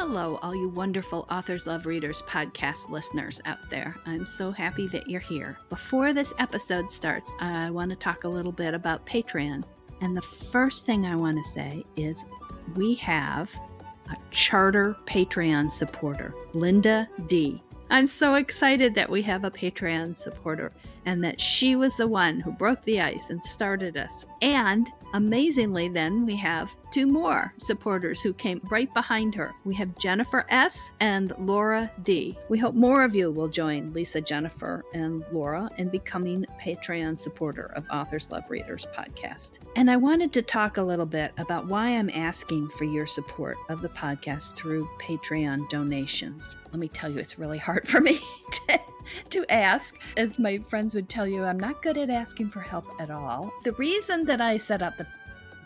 Hello, all you wonderful Authors Love Readers podcast listeners out there. I'm so happy that you're here. Before this episode starts, I want to talk a little bit about Patreon. And the first thing I want to say is we have a charter Patreon supporter, Linda D. I'm so excited that we have a Patreon supporter and that she was the one who broke the ice and started us. And amazingly, then we have two more supporters who came right behind her. We have Jennifer S. and Laura D. We hope more of you will join Lisa, Jennifer, and Laura in becoming a Patreon supporter of Authors Love Readers podcast. And I wanted to talk a little bit about why I'm asking for your support of the podcast through Patreon donations. Let me tell you, it's really hard for me to ask. As my friends would tell you, I'm not good at asking for help at all. The reason that I set up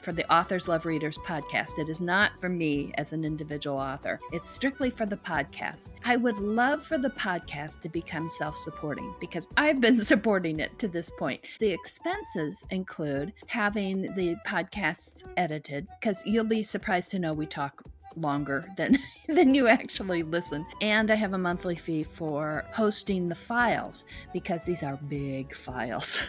for the Authors Love Readers podcast, it is not for me as an individual author. It's strictly for the podcast. I would love for the podcast to become self-supporting because I've been supporting it to this point. The expenses include having the podcasts edited, because you'll be surprised to know we talk longer than you actually listen. And I have a monthly fee for hosting the files because these are big files.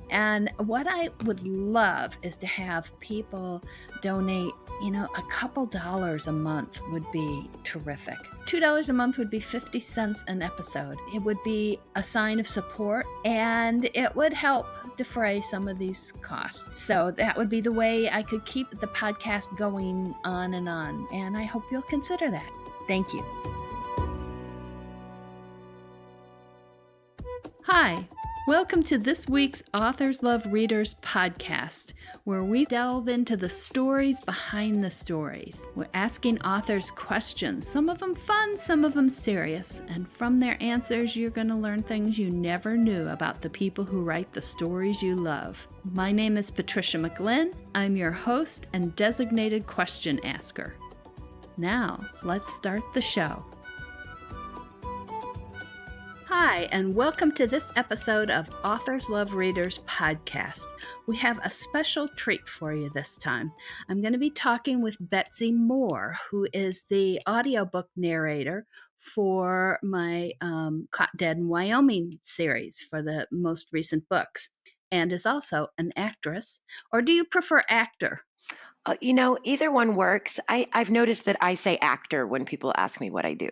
And what I would love is to have people donate, a couple dollars a month would be terrific. $2 a month would be 50 cents an episode. It would be a sign of support and it would help defray some of these costs. So that would be the way I could keep the podcast going on. And I hope you'll consider that. Thank you. Hi. Welcome to this week's Authors Love Readers podcast, where we delve into the stories behind the stories. We're asking authors questions, some of them fun, some of them serious, and from their answers, you're going to learn things you never knew about the people who write the stories you love. My name is Patricia McLinn. I'm your host and designated question asker. Now, let's start the show. Hi, and welcome to this episode of Authors Love Readers podcast. We have a special treat for you this time. I'm going to be talking with Betsy Moore, who is the audiobook narrator for my Caught Dead in Wyoming series for the most recent books, and is also an actress. Or do you prefer actor? Either one works. I've noticed that I say actor when people ask me what I do.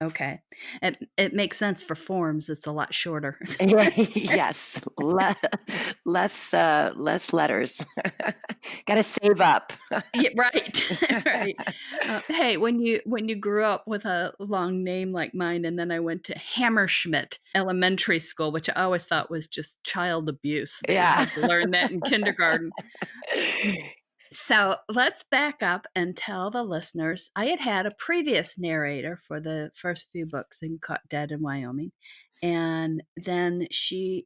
Okay. It makes sense for forms. It's a lot shorter. Yes. Less letters. Got to save up. Yeah, right. Right. Hey, when you grew up with a long name like mine, and then I went to Hammerschmidt Elementary School, which I always thought was just child abuse. Yeah. I had to learn that in kindergarten. So let's back up and tell the listeners, I had a previous narrator for the first few books in Caught Dead in Wyoming. And then she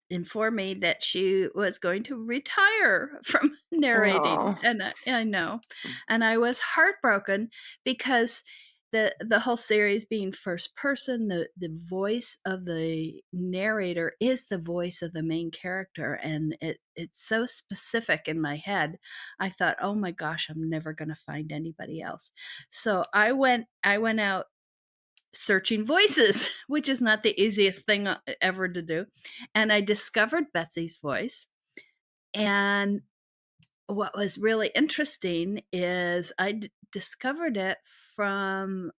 informed me that she was going to retire from narrating. Oh. And I know. And I was heartbroken because the whole series being first person, the voice of the narrator is the voice of the main character, and it's so specific in my head. I thought, oh my gosh, I'm never going to find anybody else. So I went out searching voices, which is not the easiest thing ever to do, and I discovered Betsy's voice. And what was really interesting is I discovered it from,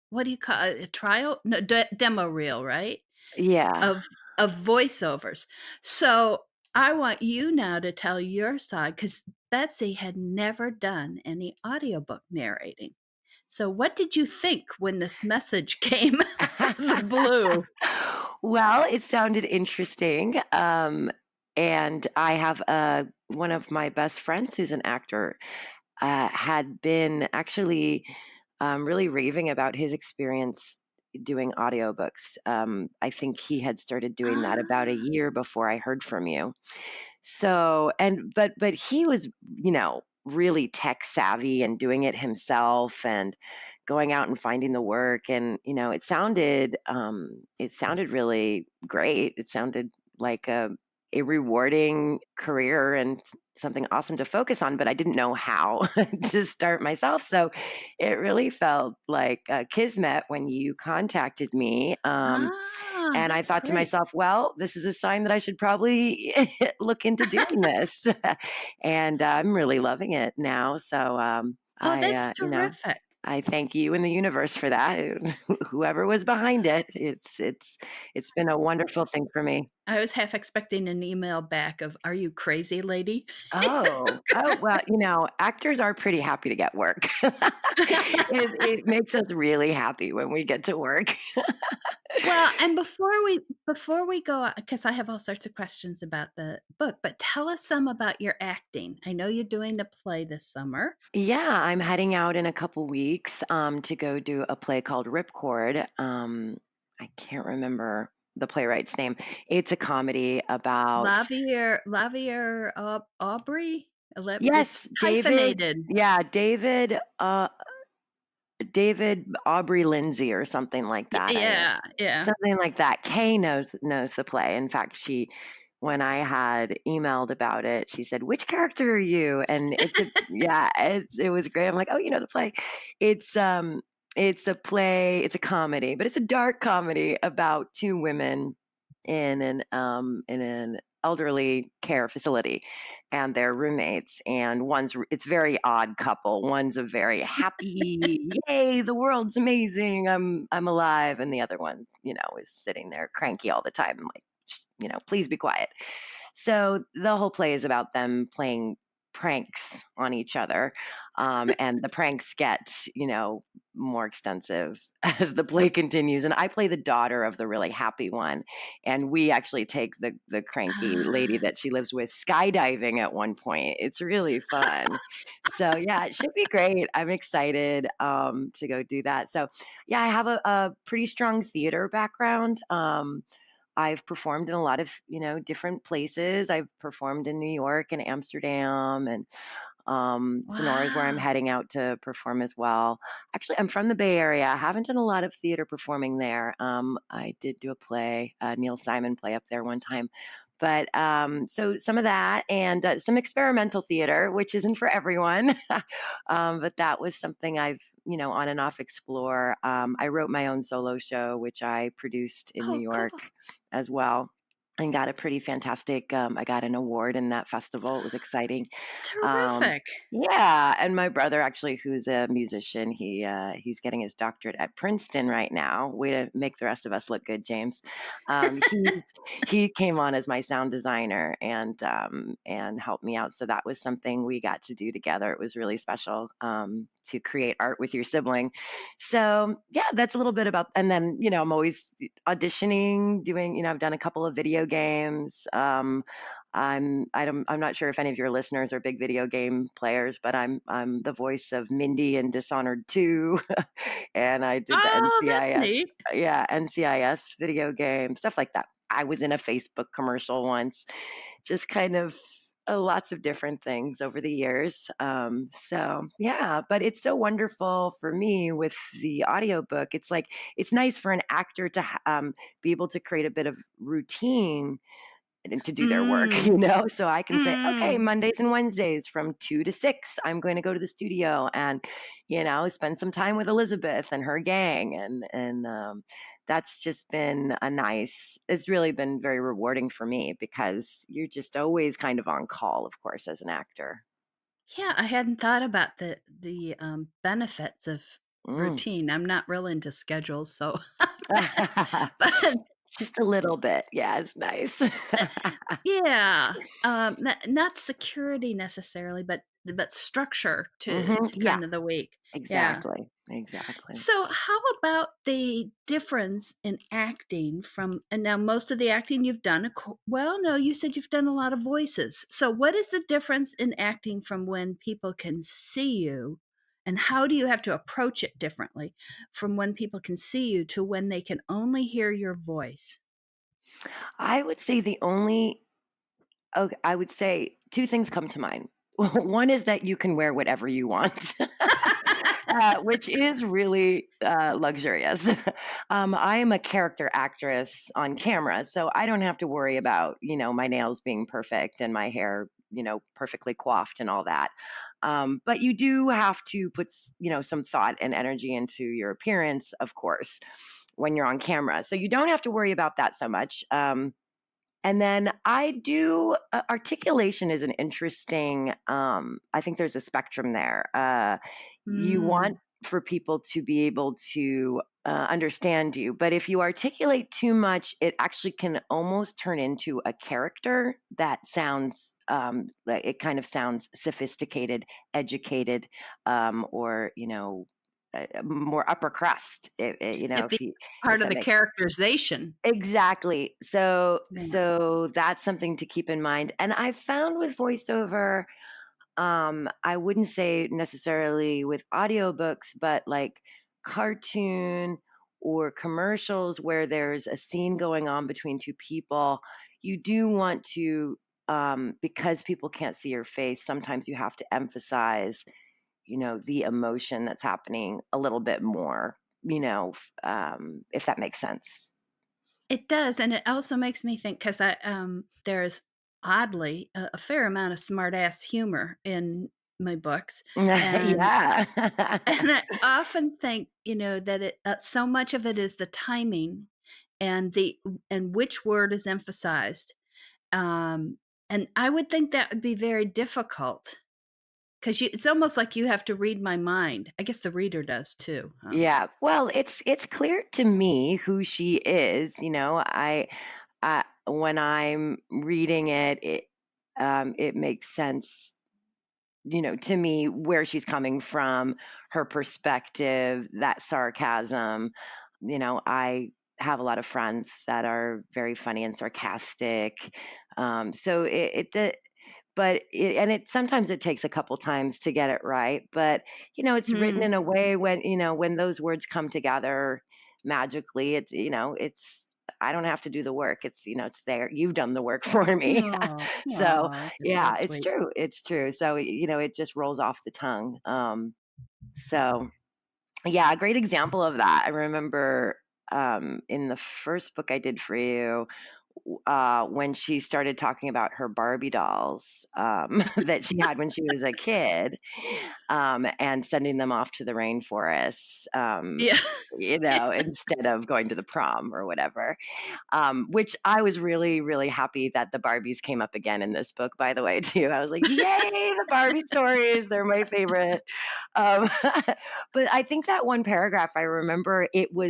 what do you call it? A trial? No, demo reel, right? Yeah. Of voiceovers. So I want you now to tell your side, because Betsy had never done any audiobook narrating. So what did you think when this message came out of the blue? Well, it sounded interesting. And I have one of my best friends who's an actor had been actually really raving about his experience doing audiobooks. I think he had started doing that about a year before I heard from you. So, but he was, really tech savvy and doing it himself and going out and finding the work. And, it sounded really great. It sounded like a rewarding career and something awesome to focus on, but I didn't know how to start myself. So it really felt like kismet when you contacted me. Ah, And I that's thought to great. myself, well, this is a sign that I should probably look into doing this. And I'm really loving it now. So Oh, that's I terrific. I thank you and the universe for that. Whoever was behind it, it's been a wonderful thing for me. I was half expecting an email back of, "Are you crazy, lady?" Oh, well, actors are pretty happy to get work. It makes us really happy when we get to work. Well, and before we go, because I have all sorts of questions about the book, but tell us some about your acting. I know you're doing a play this summer. Yeah, I'm heading out in a couple weeks to go do a play called Ripcord. I can't remember the playwright's name. It's a comedy about Lavier Aubrey? It's yes, David. hyphenated. Yeah, David Aubrey Lindsay or something like that. Yeah, yeah. Something like that. Kay knows the play. In fact, when I had emailed about it, she said, "Which character are you?" And it was great. I'm like, "Oh, you know the play." It's a play, it's a comedy, but it's a dark comedy about two women in an elderly care facility, and they're roommates, and it's a very odd couple. One's a very happy, yay, the world's amazing, I'm alive, and the other one, is sitting there cranky all the time. I'm like, please be quiet. So the whole play is about them playing pranks on each other. And the pranks get, more extensive as the play continues. And I play the daughter of the really happy one. And we actually take the cranky lady Ah. that she lives with skydiving at one point. It's really fun. So yeah, it should be great. I'm excited to go do that. So yeah, I have a pretty strong theater background. I've performed in a lot of, different places. I've performed in New York and Amsterdam, and Sonora is where I'm Wow. heading out to perform as well. Actually, I'm from the Bay Area. I haven't done a lot of theater performing there. I did do a play, a Neil Simon play up there one time. But so some of that and some experimental theater, which isn't for everyone. But that was something I've, on and off explore. I wrote my own solo show, which I produced in New Oh, cool. York as well. And got a pretty fantastic. I got an award in that festival. It was exciting. Um, Terrific. yeah, and my brother actually, who's a musician, he's getting his doctorate at Princeton right now. Way to make the rest of us look good, James. He came on as my sound designer and helped me out. So that was something we got to do together. It was really special to create art with your sibling. So yeah, that's a little bit about. And then I'm always auditioning, doing. I've done a couple of video games. I'm not sure if any of your listeners are big video game players, but I'm the voice of Mindy in Dishonored 2, and I did the Oh, that's NCIS, neat. NCIS video game, stuff like that. I was in a Facebook commercial once, just kind of lots of different things over the years. So yeah, but it's so wonderful for me with the audiobook. It's like it's nice for an actor to be able to create a bit of routine and to do their work, Mm, so I can say, okay, mm. Mondays and Wednesdays from 2 to 6, I'm going to go to the studio and, spend some time with Elizabeth and her gang. And that's just been it's really been very rewarding for me because you're just always kind of on call, of course, as an actor. Yeah, I hadn't thought about the benefits of Mm. routine. I'm not real into schedules, so but Just a little bit. Yeah, it's nice. yeah, not security necessarily, but structure to Yeah, kind of the week. Yeah. exactly. Exactly. So how about the difference in acting from and now most of the acting you've done, well, no, you said you've done a lot of voices. So what is the difference in acting from when people can see you, and how do you have to approach it differently from when people can see you to when they can only hear your voice? I would say okay, I would say 2 things come to mind. One is that you can wear whatever you want, which is really, luxurious. I am a character actress on camera, so I don't have to worry about, my nails being perfect and my hair perfectly coiffed and all that. But you do have to put, some thought and energy into your appearance, of course, when you're on camera. So you don't have to worry about that so much. And then I do articulation is an interesting, I think there's a spectrum there. You want Mm. for people to be able to understand you, but if you articulate too much, it actually can almost turn into a character that sounds like it kind of sounds sophisticated, educated, or more upper crust. It If being you if part of that the makes characterization. exactly. So Yeah. so that's something to keep in mind. And I found with voiceover, I wouldn't say necessarily with audiobooks, but like cartoon or commercials where there's a scene going on between two people, you do want to, because people can't see your face, sometimes you have to emphasize, the emotion that's happening a little bit more, if that makes sense. It does, and it also makes me think because there's oddly a fair amount of smart ass humor in my books, and Yeah. and I often think, that so much of it is the timing and which word is emphasized, um, and I would think that would be very difficult because it's almost like you have to read my mind. I guess the reader does too, huh? Yeah. Well, it's clear to me who she is, when I'm reading it, it makes sense, to me where she's coming from, her perspective, that sarcasm. I have a lot of friends that are very funny and sarcastic. So and it sometimes it takes a couple times to get it right, but it's written Mm. in a way when those words come together magically, it's I don't have to do the work. It's there. You've done the work for me. Aw, So aw, you're so yeah, it's sweet. true. It's true. So it just rolls off the tongue. So yeah, a great example of that. I remember in the first book I did for you, when she started talking about her Barbie dolls that she had when she was a kid, and sending them off to the rainforests, Yeah. instead of going to the prom or whatever. Which I was really, really happy that the Barbies came up again in this book, by the way, too. I was like, yay, the Barbie stories. They're my favorite. Um, but I think that one paragraph, I remember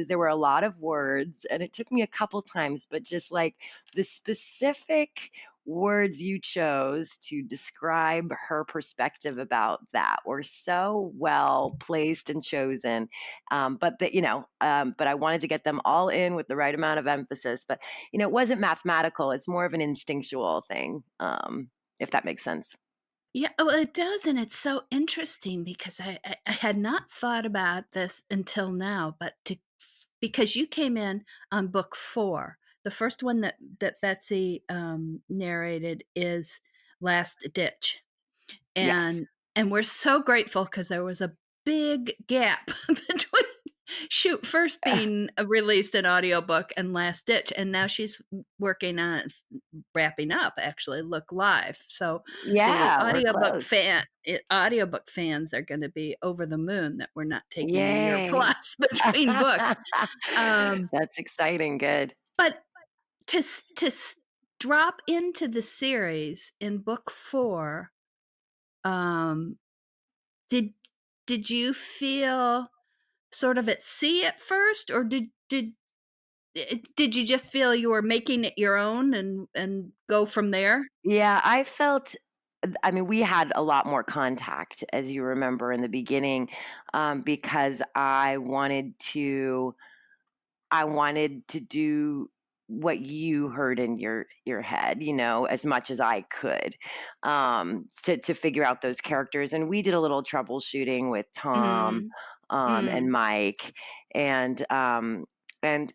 there were a lot of words and it took me a couple times, but just like the specific words you chose to describe her perspective about that were so well placed and chosen. But I wanted to get them all in with the right amount of emphasis. But it wasn't mathematical. It's more of an instinctual thing, if that makes sense. Yeah, well, it does, and it's so interesting because I had not thought about this until now, but because you came in on book 4. The first one that Betsy, narrated is Last Ditch, Yes. and we're so grateful because there was a big gap between Shoot first being, released an audiobook and Last Ditch, and now she's working on wrapping up actually, Look Live. So the Yeah, we're close. audiobook fans are gonna be over the moon that we're not taking a year Yay. plus between books. Um, That's exciting. Good. but to drop into the series in book 4, um, did did you feel sort of at sea at first, or did you just feel you were making it your own and go from there? Yeah, I felt I mean, we had a lot more contact, as you remember in the beginning, because I wanted to do what you heard in your head, as much as I could, to figure out those characters. And we did a little troubleshooting with Tom, Mm, and mm. Mike, and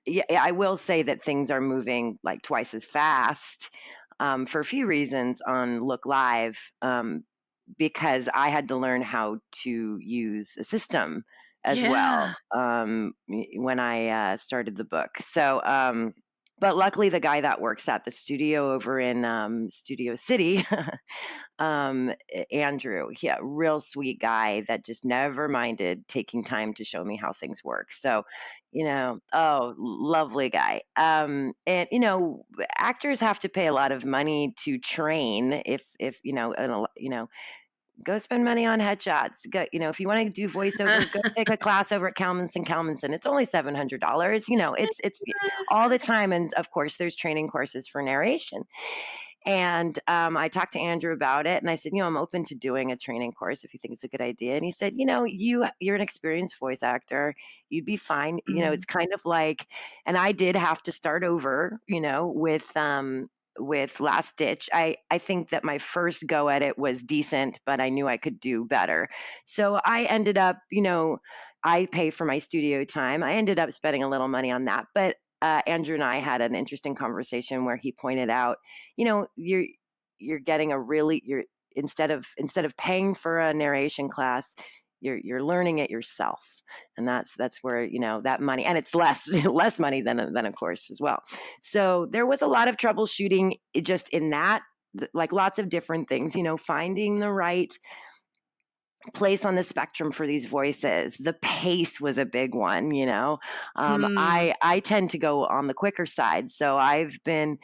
yeah, I will say that things are moving like twice as fast, for a few reasons on Look Live. Because I had to learn how to use a system as Yeah. well, when I started the book. So, But luckily, the guy that works at the studio over in Studio City, Andrew, yeah, real sweet guy that just never minded taking time to show me how things work. So, oh, lovely guy. And actors have to pay a lot of money to train. If go spend money on headshots. Go, if you want to do voiceover, go take a class over at Kalmanson. It's only $700. It's all the time, and of course, there's training courses for narration. And I talked to Andrew about it, and I said, I'm open to doing a training course if you think it's a good idea. And he said, you're an experienced voice actor, you'd be fine. It's kind of like, and I did have to start over, with Last Ditch. I think that my first go at it was decent, but I knew I could do better. So I ended up, I pay for my studio time. I ended up spending a little money on that, but Andrew and I had an interesting conversation where he pointed out, you're getting instead of paying for a narration class, you're learning it yourself, and that's where that money, and it's less money than a course as well. So there was a lot of troubleshooting just in that, like lots of different things, finding the right place on the spectrum for these voices. The pace was a big one. I tend to go on the quicker side, so I've been,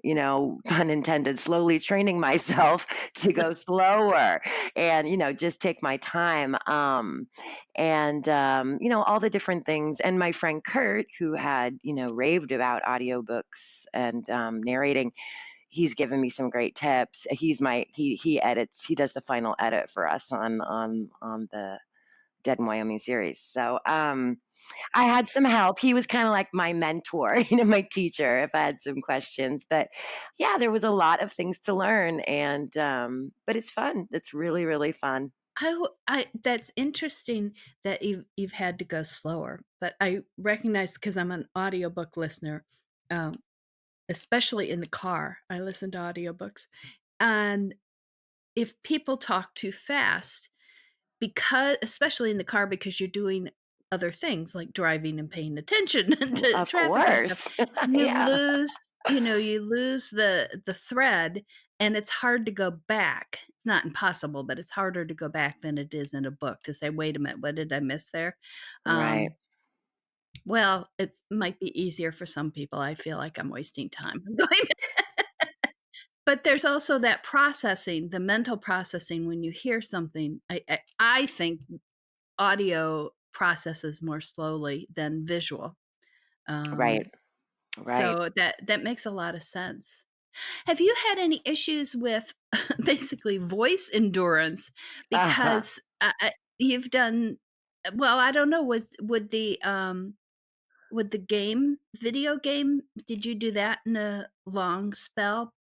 pun intended, slowly training myself to go slower and just take my time, and all the different things. And my friend Kurt, who had raved about audiobooks and narrating, he's given me some great tips. He edits, he does the final edit for us on the Dead in Wyoming series. So I had some help. He was kind of like my mentor, my teacher if I had some questions. But yeah, there was a lot of things to learn, and but it's fun. It's really, really fun. That's interesting that you've had to go slower, but I recognize, because I'm an audiobook listener, especially in the car, I listen to audiobooks. And if people talk too fast, especially in the car, because you're doing other things like driving and paying attention to Of traffic and stuff, course. you Yeah. lose the thread, and it's hard to go back. It's not impossible, but it's harder to go back than it is in a book to say, wait a minute, what did I miss there? Right. Well, it might be easier for some people. I feel like I'm wasting time. But there's also that processing, the mental processing when you hear something. I think audio processes more slowly than visual. Right. Right. So that makes a lot of sense. Have you had any issues with basically voice endurance? Uh-huh. Because you've done well. I don't know. Would the video game? Did you do that in a long spell?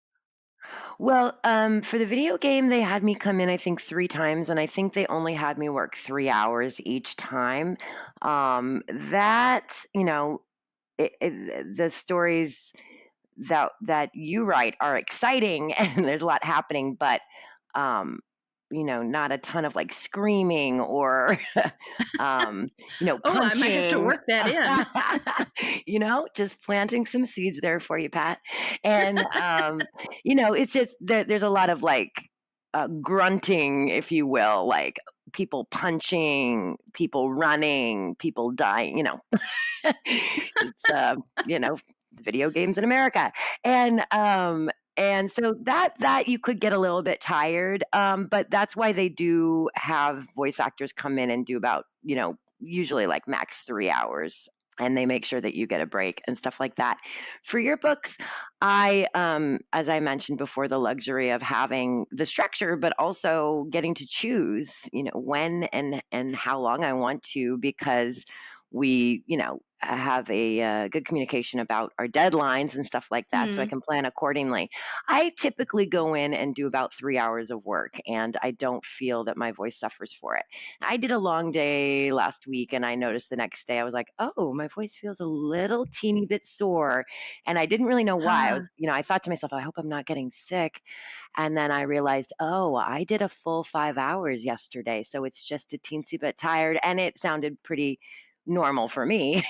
Well, for the video game, they had me come in, I think, 3 times, and I think they only had me work 3 hours each time. That, the stories that you write are exciting and there's a lot happening, but um, not a ton of like screaming or Oh, I might have to punching. work that in. Just planting some seeds there for you, Pat. And it's just there's a lot of like grunting, if you will, like people punching, people running, people dying. It's video games in America, and so that you could get a little bit tired, but that's why they do have voice actors come in and do about usually like max 3 hours. And they make sure that you get a break and stuff like that. For your books, as I mentioned before, the luxury of having the structure, but also getting to choose, when and how long I want to, because we, have a good communication about our deadlines and stuff like that, so I can plan accordingly. I typically go in and do about 3 hours of work, and I don't feel that my voice suffers for it. I did a long day last week, and I noticed the next day I was like, oh, my voice feels a little teeny bit sore, and I didn't really know why. I thought to myself, I hope I'm not getting sick. And then I realized, oh, I did a full 5 hours yesterday, so it's just a teensy bit tired, and it sounded pretty normal for me,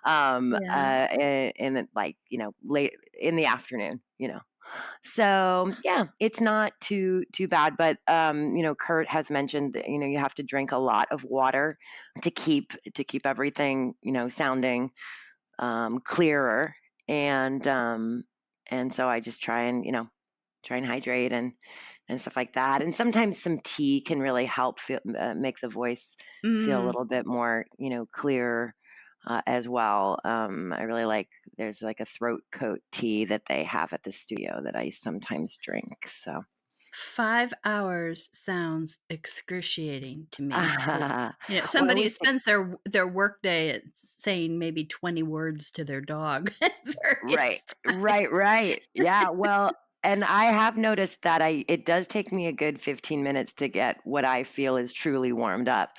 Yeah. in like, late in the afternoon, So yeah, it's not too bad. But Kurt has mentioned, you have to drink a lot of water to keep everything, sounding clearer. And so I just try and hydrate and stuff like that. And sometimes some tea can really help make the voice feel a Mm. little bit more, clear as well. I really like, there's like a throat coat tea that they have at the studio that I sometimes drink. So 5 hours sounds excruciating to me. well, I Somebody who always think, spends their workday at saying maybe 20 words to their dog. right, Various right, times. right. Yeah. Well, and I have noticed that it does take me a good 15 minutes to get what I feel is truly warmed up.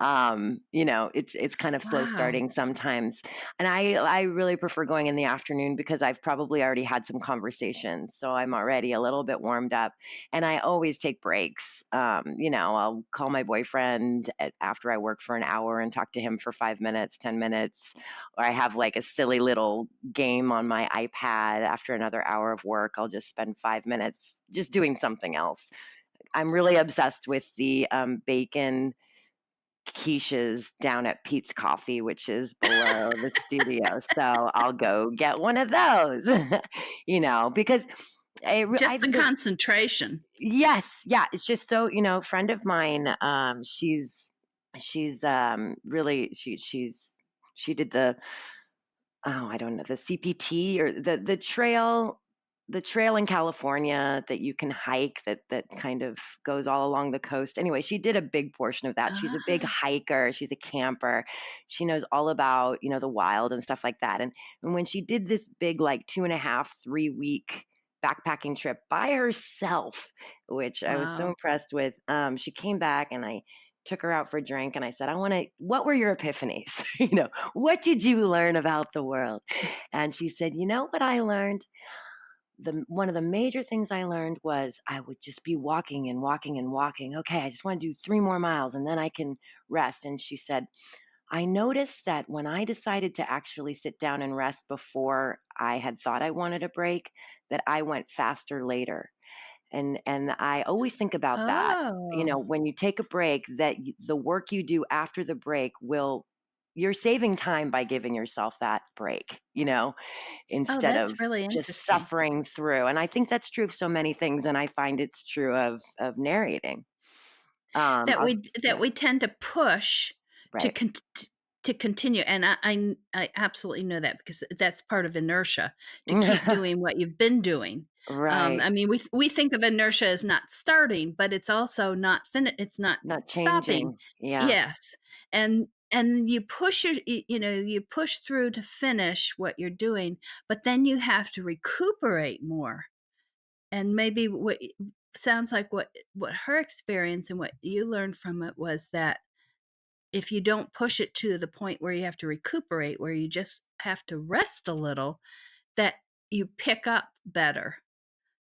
It's kind of slow Wow. starting sometimes. And I really prefer going in the afternoon because I've probably already had some conversations. So I'm already a little bit warmed up. And I always take breaks. I'll call my boyfriend after I work for an hour and talk to him for 5 minutes, 10 minutes. Or I have like a silly little game on my iPad after another hour of work. I'll just spend 5 minutes just doing something else. I'm really obsessed with the bacon quiches down at Pete's Coffee, which is below the studio. So I'll go get one of those, because I Just the think concentration. yes, yeah, it's just so, friend of mine, she's really, she did I don't know, the CPT or the trail in California that you can hike that kind of goes all along the coast. Anyway, she did a big portion of that. She's a big Ah. hiker. She's a camper. She knows all about, the wild and stuff like that. And when she did this big, like 2.5, 3 week backpacking trip by herself, which I was so Wow. impressed with, she came back and I took her out for a drink and I said, what were your epiphanies? What did you learn about the world? And she said, you know what I learned? One of the major things I learned was I would just be walking and walking and walking. Okay, I just want to do 3 more miles and then I can rest. And she said, I noticed that when I decided to actually sit down and rest before I had thought I wanted a break, that I went faster later. And I always think about that, Oh. when you take a break, that the work you do after the break you're saving time by giving yourself that break, Oh, instead that's of really just interesting. suffering through. And I think that's true of so many things. And I find it's true of narrating. That I'll, that yeah, we tend to push to right. to continue, and I absolutely know that because that's part of inertia, to keep doing what you've been doing. Right. I mean, we think of inertia as not starting, but it's also it's not Not stopping. changing. Yeah. Yes, and you push you push through to finish what you're doing, but then you have to recuperate more. And maybe sounds like what her experience and what you learned from it was that if you don't push it to the point where you have to recuperate, where you just have to rest a little, that you pick up better.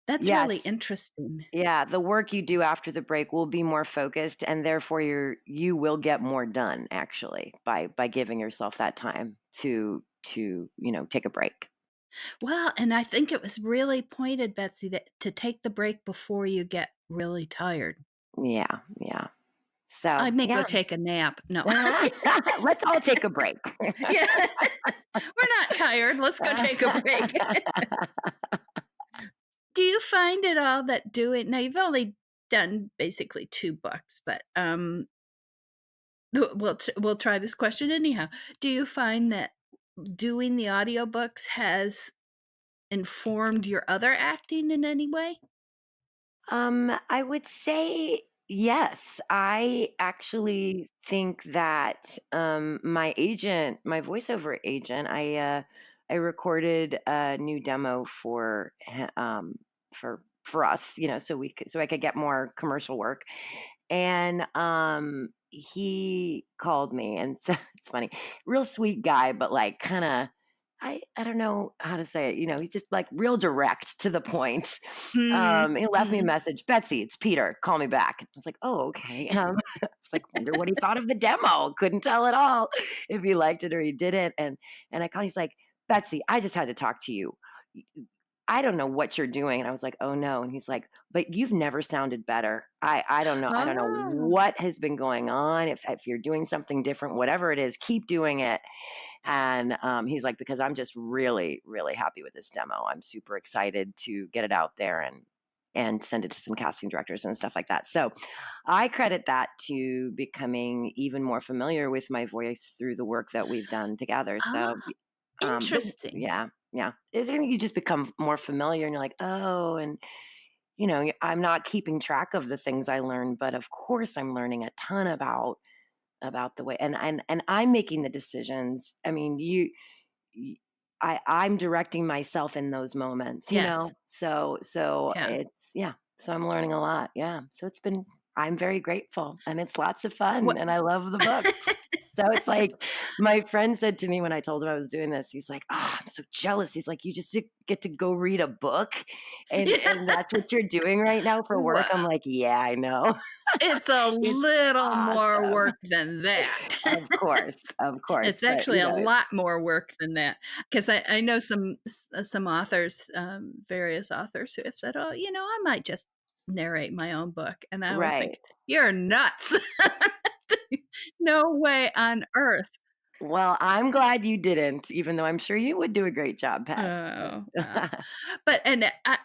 That's really Yes. interesting. Yeah, the work you do after the break will be more focused, and therefore you will get more done actually by giving yourself that time to take a break. Well, and I think it was really pointed, Betsy, that to take the break before you get really tired. Yeah, yeah. So I may go yeah, take a nap. No. let's all take a break. Yeah. We're not tired. Let's go take a break. Do you find at all that doing now you've only done basically 2 books, but, we'll try this question anyhow. Do you find that doing the audiobooks has informed your other acting in any way? I would say yes. I actually think that my voiceover agent, I recorded a new demo for us, so I could get more commercial work. And he called me and said, it's funny, real sweet guy, but like kind of I don't know how to say it. He's just like real direct to the point. He left me a Mhm. message, Betsy, it's Peter, call me back. I was like, oh, okay. It's like, wonder what he thought of the demo. Couldn't tell at all if he liked it or he didn't. And I called, he's like, Betsy, I just had to talk to you. I don't know what you're doing. And I was like, oh no. And he's like, but you've never sounded better. I don't know. I don't know Oh. what has been going on. If you're doing something different, whatever it is, keep doing it. And he's like, because I'm just really, really happy with this demo. I'm super excited to get it out there and send it to some casting directors and stuff like that. So I credit that to becoming even more familiar with my voice through the work that we've done together. Ah, So interesting. yeah. Then you just become more familiar and you're like, oh, and I'm not keeping track of the things I learned, but of course I'm learning a ton about the way and I'm making the decisions. I mean, I'm directing myself in those moments, Yes. So Yeah. it's yeah. So I'm learning a lot. Yeah. So I'm very grateful and it's lots of fun What and I love the books. So it's like my friend said to me when I told him I was doing this, he's like, oh, I'm so jealous. He's like, you just get to go read a book Yeah. and that's what you're doing right now for work. I'm Well, like, yeah, I know. it's a It's little more awesome. work than that. Of course, It's but actually a lot more work than that, 'cause I know some authors, various authors who have said, "Oh, I might just narrate my own book," and I always think, right. "You're nuts." No way on earth. Well, I'm glad you didn't, even though I'm sure you would do a great job, Pat. Oh, well. But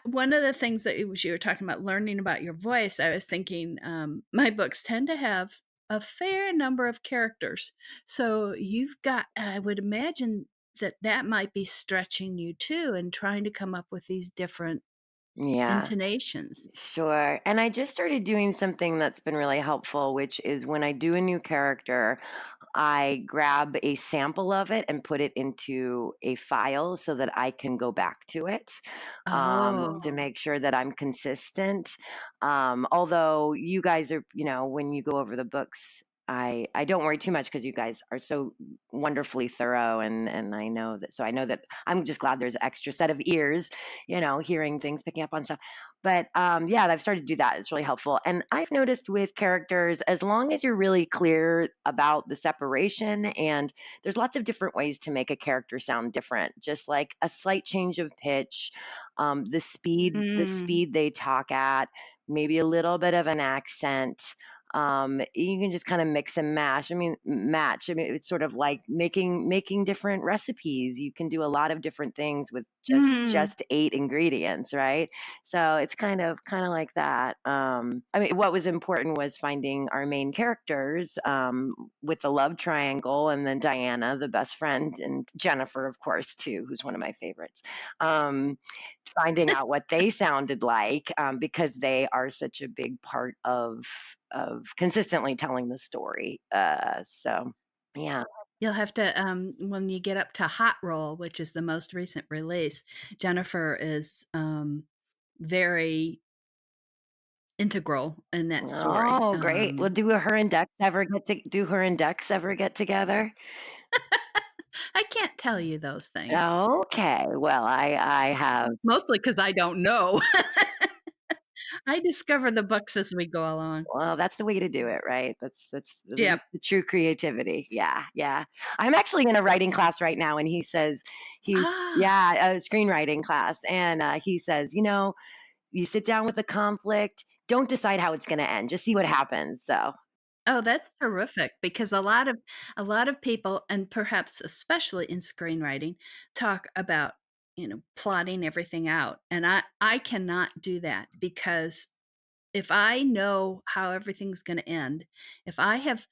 one of the things that you were talking about learning about your voice, I was thinking, my books tend to have a fair number of characters. So you've got I would imagine that that might be stretching you too and trying to come up with these different Yeah. intonations. Sure. And I just started doing something that's been really helpful, which is when I do a new character, I grab a sample of it and put it into a file so that I can go back to it to Oh. make sure that I'm consistent. Although you guys are, when you go over the books, I don't worry too much because you guys are so wonderfully thorough and I know that I'm just glad there's an extra set of ears, hearing things, picking up on stuff. But yeah, I've started to do that. It's really helpful. And I've noticed with characters, as long as you're really clear about the separation, and there's lots of different ways to make a character sound different, just like a slight change of pitch, the Mm. speed they talk at, maybe a little bit of an accent. You can just kind of mix and mash. I mean, match. I mean, it's sort of like making different recipes. You can do a lot of different things with Mhm. just 8 ingredients, right? So it's kind of like that. I mean, what was important was finding our main characters with the love triangle, and then Diana, the best friend, and Jennifer, of course, too, who's one of my favorites. Um, Finding out what they sounded like because they are such a big part of consistently telling the story. So yeah. You'll have to, when you get up to Hot Roll, which is the most recent release, Jennifer is, very integral in that story. Oh, great. Well, do her and Dex ever get together? I can't tell you those things, Okay. Well, I have. mostly because I don't know. I discover the books as we go along. Well, that's the way to do it, right? That's Yep. the true creativity. Yeah, yeah. I'm actually in a writing class right now, and he says he Ah. yeah, a screenwriting class, and he says, you sit down with the conflict, don't decide how it's going to end, just see what happens. So Oh, that's terrific because a lot of people, and perhaps especially in screenwriting, talk about, plotting everything out, and I cannot do that because if I know how everything's gonna end, if I have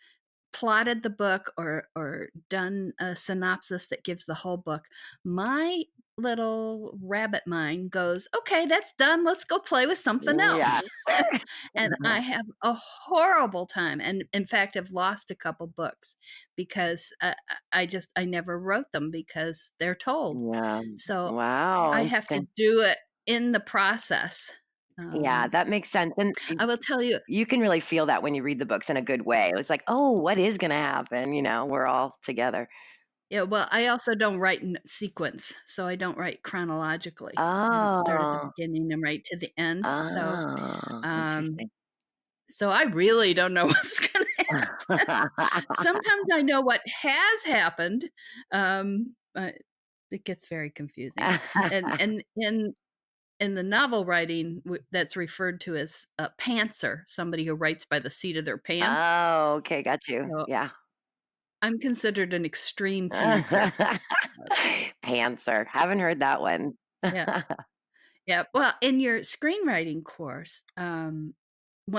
plotted the book or done a synopsis that gives the whole book, my little rabbit mind goes, "Okay, that's done. Let's go play with something yeah. else." And I have a horrible time, and in fact, I've lost a couple books because I never wrote them because they're told. Yeah. So Wow, I have to interesting. do it in the process. Yeah, Um, that makes sense. And I will tell you. you can really feel that when you read the books in a good way. It's like, oh, what is going to happen? We're all together. Yeah, well, I also don't write in sequence, so I don't write chronologically. I don't start at the Oh. beginning and write to the end. Oh, Um, interesting. so I really don't know what's gonna happen. Sometimes I know what has happened, but it gets very confusing. And in the novel writing, that's referred to as a pantser, somebody who writes by the seat of their pants. Oh, okay, got you. So Yeah. I'm considered an extreme pantser. Pantser. Haven't heard that one. Yeah. Yeah, well, in your screenwriting course, one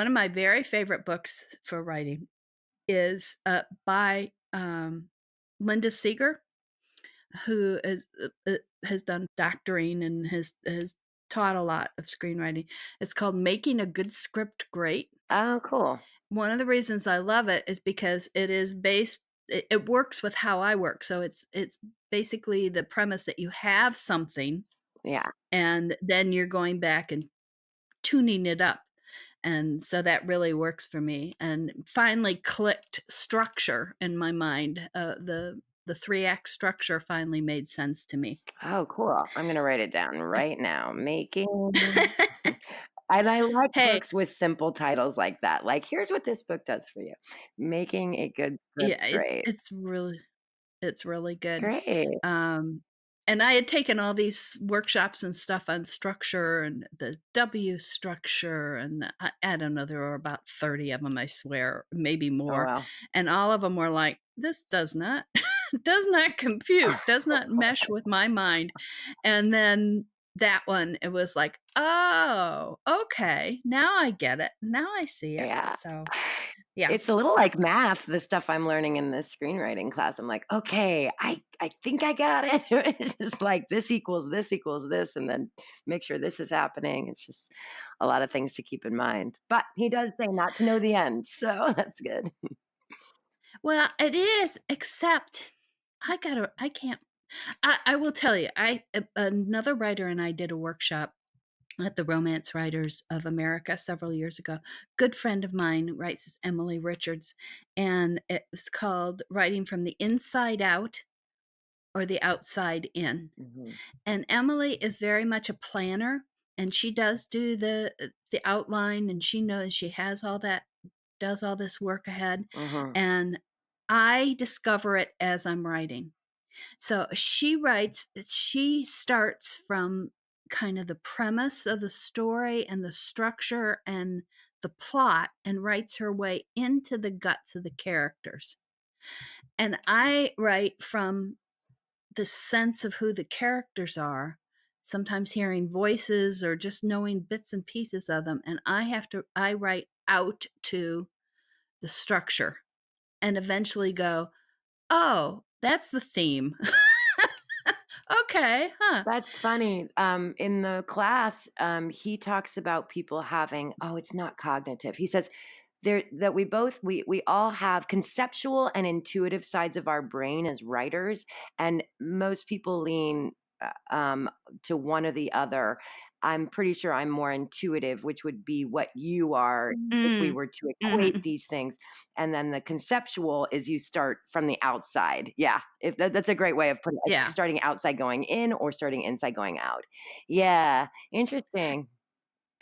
of my very favorite books for writing is, by, Linda Seeger, who has done doctoring and has taught a lot of screenwriting. It's called Making a Good Script Great. Oh, cool. One of the reasons I love it is because it works with how I work, so it's basically the premise that you have something, Yeah. and then you're going back and tuning it up. And so that really works for me and finally clicked structure in my mind. The 3 act structure finally made sense to me. Oh, cool. I'm gonna write it down right now. Making and I like Hey, books with simple titles like that. Like, here's what this book does for you. Making a good script yeah, great. it's really good. Great. Um, and I had taken all these workshops and stuff on structure and the W structure, and I don't know, there were about 30 of them, I swear, maybe Oh, more. well. And all of them were like, this does not, does not compute, does not mesh with my mind. And then that one, it was like, oh, okay, now I get it. Now I see it. Yeah. So, yeah. It's a little like math, the stuff I'm learning in this screenwriting class. I'm like, "Okay, I think I got it." It's just like this equals this, and then make sure this is happening. It's just a lot of things to keep in mind. But he does say not to know the end, so that's good. Well, it is, except I can't I will tell you, another writer and I did a workshop at the Romance Writers of America several years ago. Good friend of mine writes as Emily Richards, and it was called Writing from the Inside Out or the Outside In. Mhm, And Emily is very much a planner, and she does do the outline, and she knows she has all that, does all this work ahead, mhm. and I discover it as I'm writing. So she starts from kind of the premise of the story and the structure and the plot and writes her way into the guts of the characters. And I write from the sense of who the characters are, sometimes hearing voices or just knowing bits and pieces of them. And I write out to the structure and eventually go, oh, that's the theme. Okay, huh. That's funny. In the class, he talks about people having, oh, it's not cognitive. He says there that we all have conceptual and intuitive sides of our brain as writers, and most people lean to one or the other. I'm pretty sure I'm more intuitive, which would be what you are if we Mm. were to equate Mhm. these things. And then the conceptual is you start from the outside. Yeah, if that's a great way of putting it, like Yeah. starting outside going in or starting inside going out. Yeah, interesting.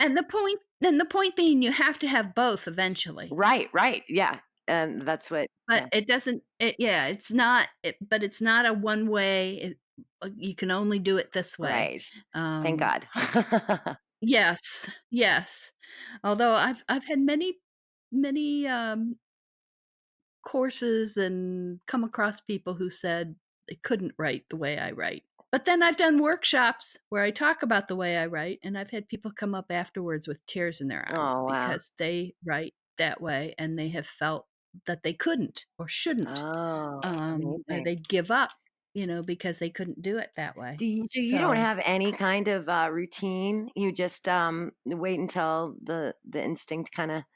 And the point being you have to have both eventually. Right, right. Yeah, and that's what. But Yeah, it doesn't it yeah, it's not a one way, you can only do it this way. right. Thank Um, God. yes, yes. Although I've had many, courses and come across people who said they couldn't write the way I write. But then I've done workshops where I talk about the way I write, and I've had people come up afterwards with tears in their eyes Oh wow. because they write that way and they have felt that they couldn't or shouldn't, Oh, or amazing. they'd give up, because they couldn't do it that way. So you don't So have any kind of, routine? You just, wait until the instinct kinda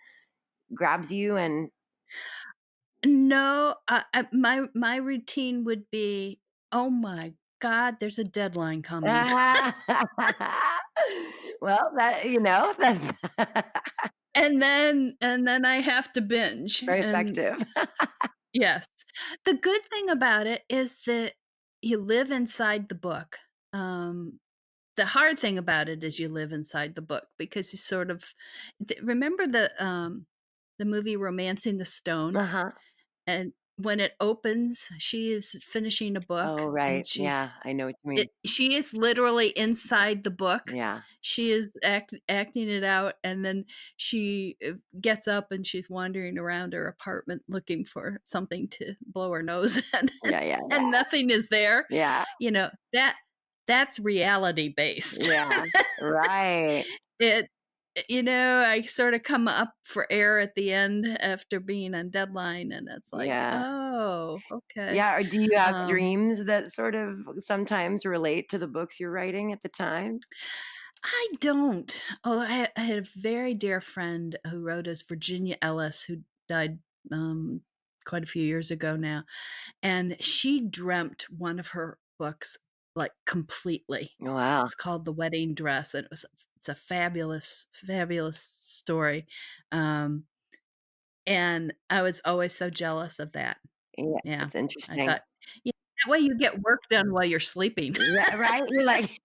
grabs you and no, my routine would be, oh my God, there's a deadline coming. well, that's And then I have to binge, very and effective. Yes. The good thing about it is that you live inside the book. The hard thing about it is you live inside the book because you sort of remember the movie Romancing the Stone? Uh-huh. And when it opens, she is finishing a book Oh, and right. Yeah, I know what you mean. she is literally inside the book. Yeah. She is acting it out, and then she gets up and she's wandering around her apartment looking for something to blow her nose at, Yeah, yeah, and yeah. nothing is there. Yeah. You know, that's reality based. Yeah. Right. It I sort of come up for air at the end after being on deadline, and it's like, Yeah. "Oh, okay." Yeah, or do you have Um, dreams that sort of sometimes relate to the books you're writing at the time? I don't. Oh, I had a very dear friend who wrote us, Virginia Ellis, who died, quite a few years ago now, and she dreamt one of her books, like, completely. Wow. It's called The Wedding Dress, and it's a fabulous, fabulous story, um, and I was always so jealous of that. Yeah, Yeah. it's I interesting. thought, "Yeah, that way you get work done while you're sleeping." Yeah, right? You're like,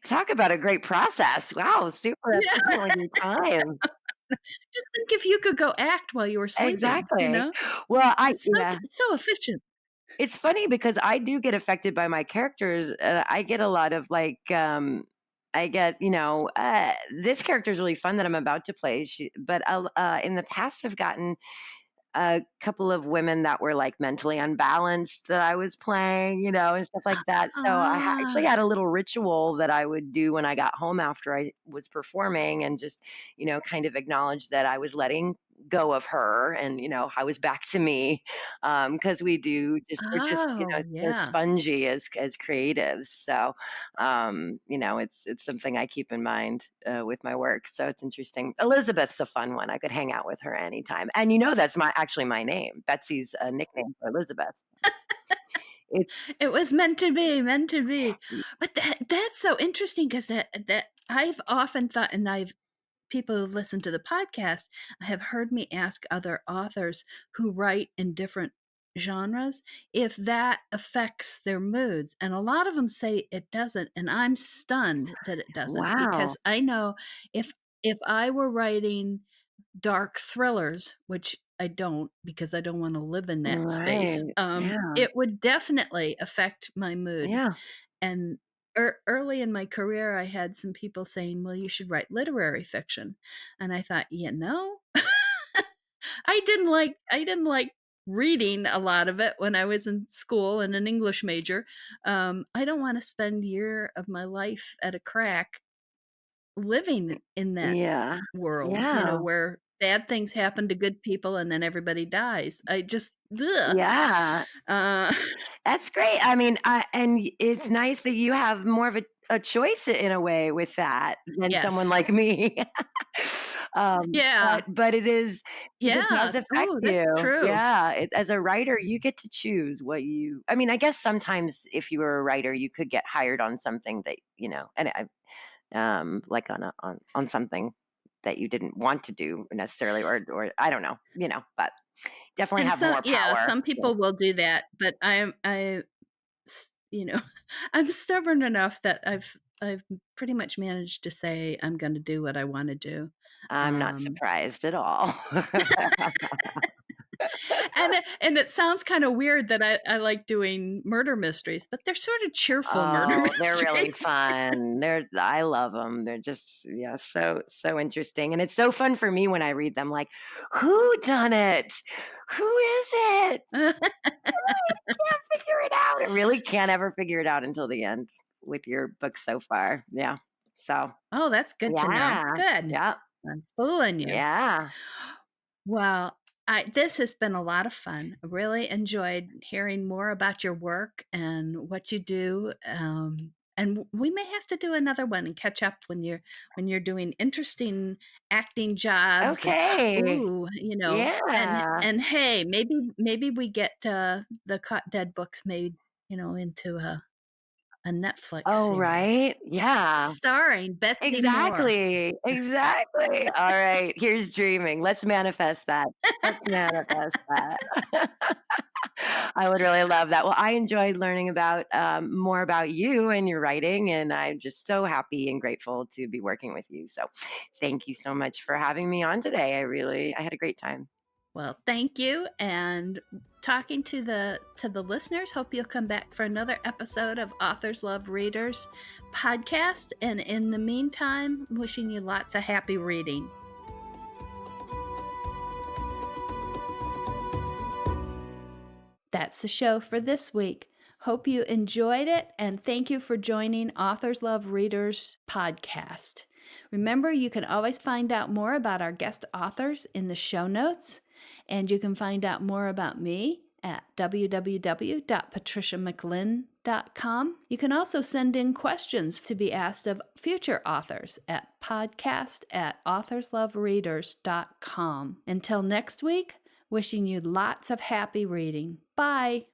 talk about a great process. Wow, super Yeah. efficient with your time. Just think if you could go act while you were sleeping, you Exactly. know? Well, I It's yeah. so efficient. It's funny because I do get affected by my characters, and I get a lot of, like, I get, this character is really fun that I'm about to play, but in the past, I've gotten a couple of women that were, like, mentally unbalanced that I was playing, and stuff like that. So I actually Ah. had a little ritual that I would do when I got home after I was performing and just, kind of acknowledge that I was letting go of her and, I was back to me. Because we're just, Oh, so yeah. spongy as creatives. So, it's something I keep in mind with my work. So it's interesting. Elizabeth's a fun one. I could hang out with her anytime. And that's actually my name. Betsy's a nickname for Elizabeth. It's It was meant to be, meant to be. But that's so interesting because that I've often thought, and I've people who listen to the podcast have heard me ask other authors who write in different genres if that affects their moods. And a lot of them say it doesn't. And I'm stunned that it doesn't wow. because I know if I were writing dark thrillers, which I don't because I don't want to live in that Right. space, Yeah. it would definitely affect my mood. Yeah. And early in my career, I had some people saying, "Well, you should write literary fiction." And I thought, I didn't like reading a lot of it when I was in school and an English major. I don't want to spend a year of my life at a crack living in that Yeah. world, Yeah. where bad things happen to good people and then everybody dies. I just ugh. Yeah. Uh, That's great. I mean, it's nice that you have more of a choice in a way with that than someone yes. like me. Yeah. But it Yeah. does affect Oh, you. that's true. Yeah. As a writer, you get to choose I mean, I guess sometimes if you were a writer, you could get hired on something that, like on something that you didn't want to do necessarily, or I don't know, but definitely And have more power. some Yeah. people will do that, but s I'm stubborn enough that I've pretty much managed to say I'm gonna do what I wanna do. I'm not Um, surprised at all. and it sounds kinda weird that I like doing murder mysteries, but they're sort of cheerful murder Oh, they're really mysteries. fun. I love them. They're just, yeah, so interesting, and it's so fun for me when I read them, like, "Who done it? Who is it? Can't figure it out." I really can't ever figure it out until the end with your book so far. Yeah. So, Oh, that's good to know. yeah. Good. Yeah. I'm fooling you. Yeah. Well, this has been a lot of fun. I really enjoyed hearing more about your work and what you do. And we may have to do another one and catch up when you're doing interesting acting jobs and Okay. ooh, Yeah. and hey, maybe we get the Caught Dead books made, into a Netflix Oh, series right. Yeah. starring Betsy Moore. Exactly, exactly. All right, here's dreaming. Let's manifest that. Let's manifest that. I would really love that. Well, I enjoyed learning about more about you and your writing, and I'm just so happy and grateful to be working with you. So, thank you so much for having me on today. I had a great time. Well, thank you. And talking to the listeners, hope you'll come back for another episode of Authors Love Readers podcast. And in the meantime, wishing you lots of happy reading. That's the show for this week. Hope you enjoyed it, and thank you for joining Authors Love Readers podcast. Remember, you can always find out more about our guest authors in the show notes, and you can find out more about me at www.patriciamclinn.com. You can also send in questions to be asked of future authors at podcast@authorslovereaders.com. Until next week, wishing you lots of happy reading. Bye.